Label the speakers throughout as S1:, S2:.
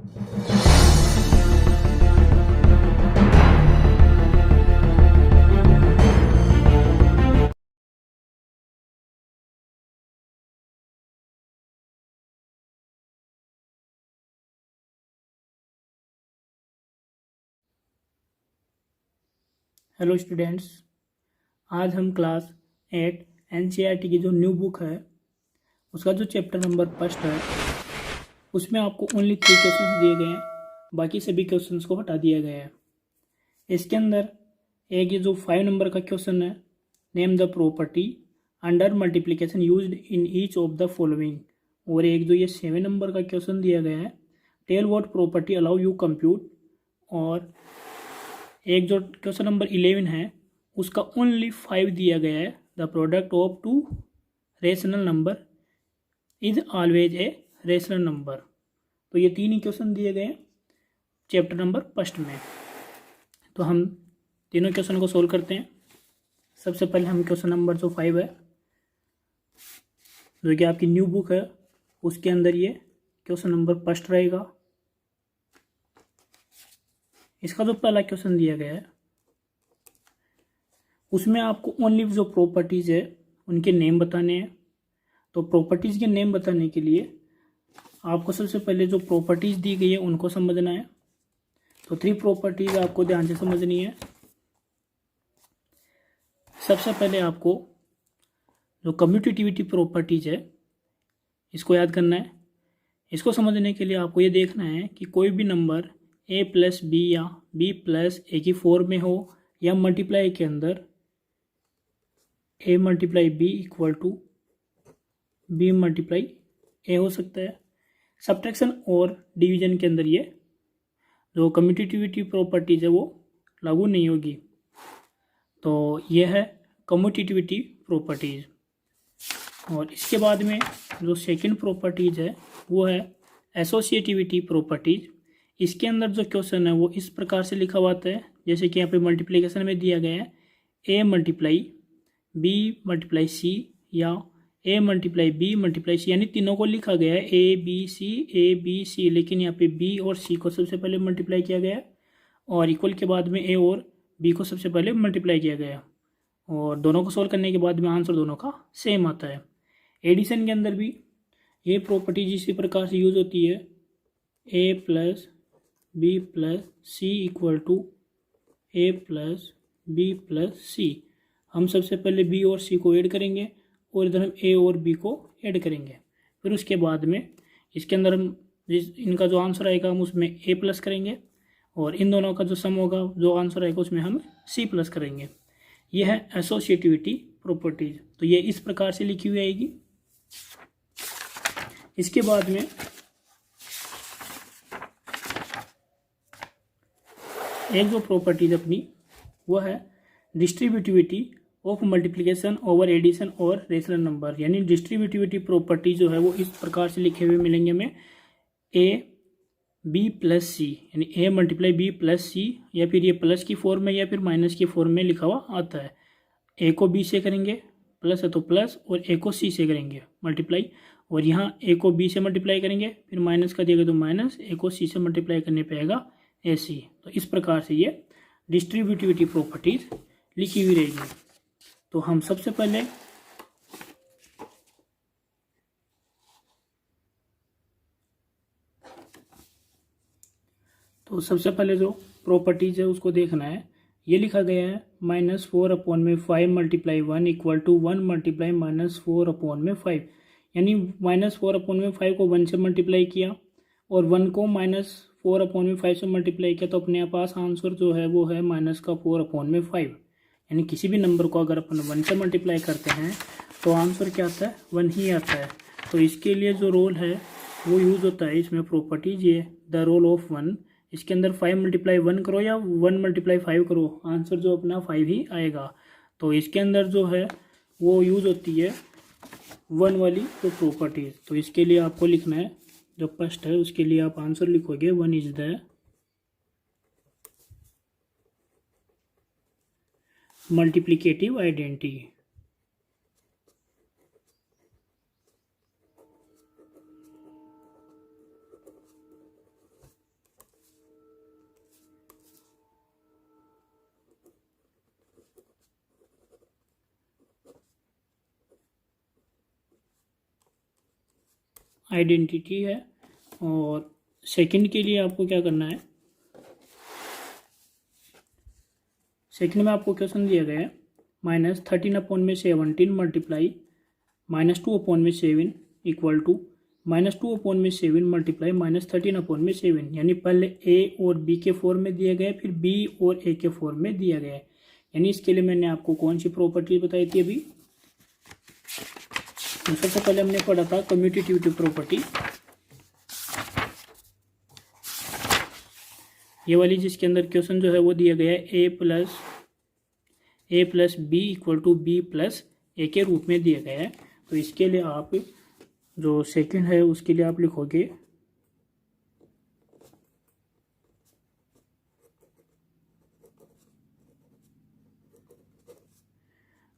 S1: Hello students, आज हम class 8 NCERT की जो न्यू बुक है उसका जो चैप्टर नंबर फर्स्ट है उसमें आपको ओनली 3 क्वेश्चंस दिए गए हैं। बाकी सभी क्वेश्चंस को हटा दिया गया है। इसके अंदर एक ये जो 5 नंबर का क्वेश्चन है, name the property under multiplication used in each of the following, और एक जो ये 7 नंबर का क्वेश्चन दिया गया है, tell what property allow you compute, और एक जो क्वेश्चन नंबर 11 है उसका ओनली 5 दिया गया है, the product of two rational number is always a rational number. तो ये 3 ही क्वेश्चन दिए गए हैं चैप्टर नंबर फर्स्ट में। तो हम तीनों क्वेश्चन को सोल्व करते हैं। सबसे पहले हम क्वेश्चन नंबर जो 5 है, जो कि आपकी न्यू बुक है, उसके अंदर ये क्वेश्चन नंबर फर्स्ट रहेगा। इसका जो पहला क्वेश्चन दिया गया है उसमें आपको ओनली जो प्रॉपर्टीज़ है उनके नेम बताने हैं। तो प्रॉपर्टीज़ के नेम बताने के लिए आपको सबसे पहले जो प्रॉपर्टीज़ दी गई है उनको समझना है। तो 3 प्रॉपर्टीज़ आपको ध्यान से समझनी है। सबसे पहले आपको जो कम्यूटेटिविटी प्रॉपर्टीज़ है इसको याद करना है। इसको समझने के लिए आपको ये देखना है कि कोई भी नंबर a प्लस बी या b प्लस ए की फॉर्म में हो, या मल्टीप्लाई के अंदर a multiply b equal to b multiply a हो सकता है। सब्ट्रैक्शन और डिवीजन के अंदर ये जो कम्यूटेटिविटी प्रॉपर्टीज है वो लागू नहीं होगी। तो यह है कम्यूटेटिविटी प्रॉपर्टीज। और इसके बाद में जो सेकंड प्रॉपर्टीज है वो है एसोसिएटिविटी प्रॉपर्टीज। इसके अंदर जो क्वेश्चन है वो इस प्रकार से लिखा हुआ है, जैसे कि यहाँ पे मल्टीप्लिकेशन में दिया गया है a multiply B multiply C, या a multiply B multiply C, यानी तीनों को लिखा गया है ए बी सी, लेकिन यहाँ पे b और c को सबसे पहले मल्टीप्लाई किया गया है, और इक्वल के बाद में a और b को सबसे पहले मल्टीप्लाई किया गया है, और दोनों को सोल्व करने के बाद में आंसर दोनों का सेम आता है। एडिशन के अंदर भी ये प्रॉपर्टीज इसी प्रकार से यूज होती है, a plus B plus C equal to A plus B plus C. हम सबसे पहले b और c को ऐड करेंगे और इधर हम a और b को ऐड करेंगे। फिर उसके बाद में इसके अंदर हम इनका जो आंसर आएगा हम उसमें a प्लस करेंगे, और इन दोनों का जो सम होगा जो आंसर आएगा उसमें हम c प्लस करेंगे। यह है एसोसिएटिविटी प्रॉपर्टीज। तो ये इस प्रकार से लिखी हुई आएगी। इसके बाद में एक जो प्रॉपर्टीज अपनी वो है distributivity of multiplication over addition और रेशनल नंबर, यानी डिस्ट्रीब्यूटिविटी प्रॉपर्टी जो है वो इस प्रकार से लिखे हुए मिलेंगे हमें a b प्लस सी, यानी a मल्टीप्लाई b प्लस सी, या फिर ये प्लस की फॉर्म में या फिर माइनस की फॉर्म में लिखा हुआ आता है। a को b से करेंगे, प्लस है तो प्लस, और a को c से करेंगे मल्टीप्लाई, और यहाँ a को b से मल्टीप्लाई करेंगे, फिर माइनस का दिएगा तो माइनस, a को c से मल्टीप्लाई करने पे आएगा ac। तो इस प्रकार से ये डिस्ट्रीब्यूटिविटी प्रॉपर्टीज लिखी हुई रहेगी। तो हम सबसे पहले जो प्रॉपर्टीज है उसको देखना है। ये लिखा गया है -4/5 मल्टीप्लाई 1 इक्वल टू 1 मल्टीप्लाई -4/5, यानी -4/5 को 1 से मल्टीप्लाई किया और 1 को -4/5 से मल्टीप्लाई किया, तो अपने पास आंसर जो है वो है -4/5। यानी किसी भी नंबर को अगर अपन 1 से मल्टीप्लाई करते हैं तो आंसर क्या आता है, 1 ही आता है। तो इसके लिए जो रोल है वो यूज़ होता है इसमें प्रॉपर्टीज, ये द रोल ऑफ 1। इसके अंदर 5 मल्टीप्लाई 1 करो या 1 मल्टीप्लाई 5 करो, आंसर जो अपना 5 ही आएगा। तो इसके अंदर जो है वो यूज़ होती है 1 वाली तो प्रॉपर्टीज। तो इसके लिए आपको लिखना है जो फर्स्ट है उसके लिए आप आंसर लिखोगे 1 is the multiplicative identity. Identity है। और सेकंड के लिए आपको क्या करना है, सेकंड में आपको क्वेश्चन दिया गया है -13/17 मल्टीप्लाई -2/7 इक्वल टू -2/7 मल्टीप्लाई -13/7, यानी पहले ए और बी के फॉर्म में दिया गया है, फिर बी और ए के फॉर्म में दिया गया है। यानी इसके लिए मैंने आपको कौन सी प्रॉपर्टी बताई थी अभी, तो सबसे पहले हमने पढ़ा था कम्यूटेटिविटी प्रॉपर्टी, ये वाली, जिसके अंदर क्वेश्चन जो है वो दिया गया है A plus B equal to B plus A के रूप में दिया गया है। तो इसके लिए आप जो सेकंड है उसके लिए आप लिखोगे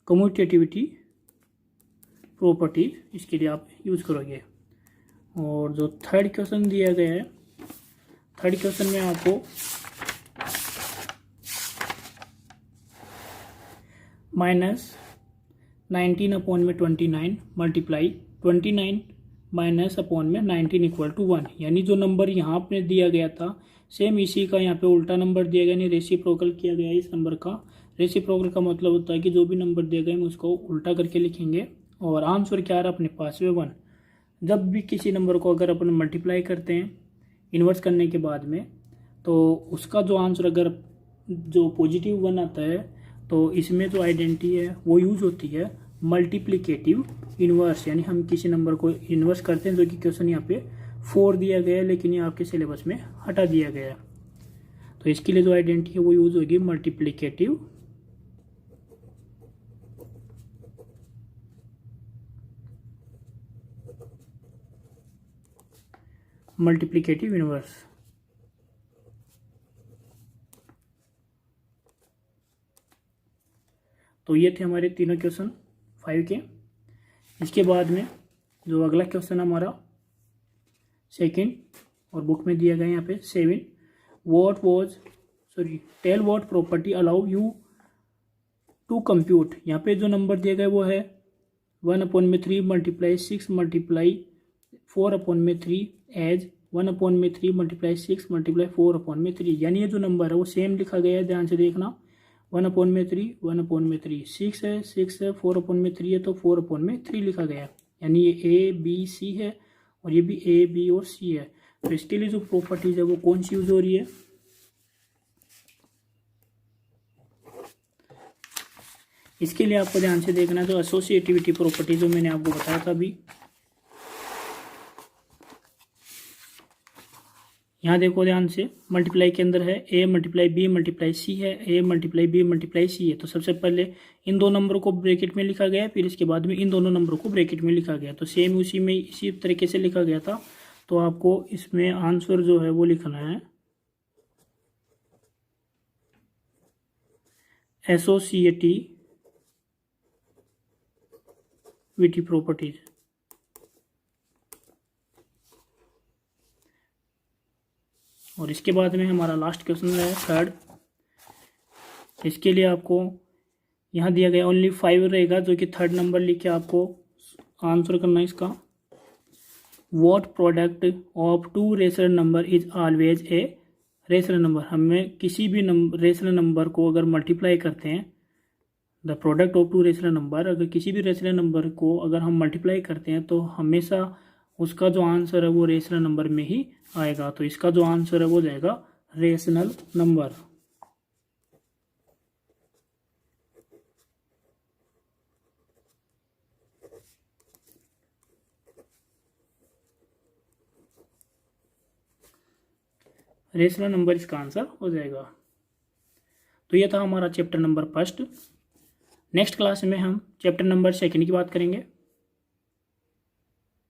S1: कम्यूटेटिविटी प्रॉपर्टी, इसके लिए आप यूज़ करोगे। और जो थर्ड क्वेश्चन दिया गया है, थर्ड क्वेश्चन में आपको -19/29 मल्टीप्लाई 29 -19 इक्वल टू 1, यानी जो नंबर यहाँ पे दिया गया था सेम इसी का यहाँ पे उल्टा नंबर दिया गया, यानी रेसिप्रोकल किया गया है इस नंबर का। रेसिप्रोकल का मतलब होता है कि जो भी नंबर दिया गया हम उसको उल्टा करके लिखेंगे, और आंसर क्या आ रहा है अपने पास में 1। जब भी किसी नंबर को अगर अपन मल्टीप्लाई करते हैं इन्वर्स करने के बाद में, तो उसका जो आंसर अगर जो पॉजिटिव 1 आता है, तो इसमें जो आइडेंटिटी है वो यूज़ होती है मल्टीप्लिकेटिव इन्वर्स, यानी हम किसी नंबर को इन्वर्स करते हैं, जो कि क्वेश्चन यहाँ पे 4 दिया गया है, लेकिन ये आपके सिलेबस में हटा दिया गया है। तो इसके लिए जो आइडेंटिटी है वो यूज़ होगी मल्टीप्लिकेटिव इन्वर्स। तो ये थे हमारे तीनों क्वेश्चन 5 के। इसके बाद में जो अगला क्वेश्चन हमारा सेकंड, और बुक में दिया गया यहाँ पे 7, tell what property allow you to compute. यहाँ पे जो नंबर दिया गया वो है 1/3 multiply 6 multiply 4/3 as 1/3 multiply 6 multiply 4/3, यानी ये जो नंबर है वो सेम लिखा गया है, ध्यान से देखना। 1/3 6 है, 6 है, 4/3 है, तो 4/3 लिखा गया है, यानी ये ए बी सी है और ये भी ए बी और सी है। तो इसके लिए जो प्रॉपर्टीज है वो कौन सी यूज हो रही है, इसके लिए आपको ध्यान से देखना है। तो एसोसिएटिविटी प्रॉपर्टी जो मैंने आपको बताया था अभी, यहाँ देखो ध्यान से, मल्टीप्लाई के अंदर है A multiply B multiply C है, A multiply B multiply C है। तो सबसे पहले इन दो नंबरों को ब्रैकेट में लिखा गया, फिर इसके बाद में इन दोनों नंबरों को ब्रैकेट में लिखा गया। तो सेम उसी में इसी तरीके से लिखा गया था। तो आपको इसमें आंसर जो है वो लिखना है एसोसिएटिविटी प्रॉपर्टीज। और इसके बाद में हमारा लास्ट क्वेश्चन है थर्ड। इसके लिए आपको यहाँ दिया गया ओनली 5 रहेगा, जो कि थर्ड नंबर लिख के आपको आंसर करना है इसका। What product of 2 rational number is always a rational number. हमें किसी भी रेशनल नंबर को अगर मल्टीप्लाई करते हैं, the product of 2 rational number, अगर किसी भी रेशनल नंबर को अगर हम मल्टीप्लाई करते हैं तो हमेशा उसका जो आंसर है वो रेशनल नंबर में ही आएगा। तो इसका जो आंसर है वो जाएगा रेशनल नंबर। रेशनल नंबर इसका आंसर हो जाएगा। तो ये था हमारा चैप्टर नंबर 1। नेक्स्ट क्लास में हम चैप्टर नंबर 2 की बात करेंगे।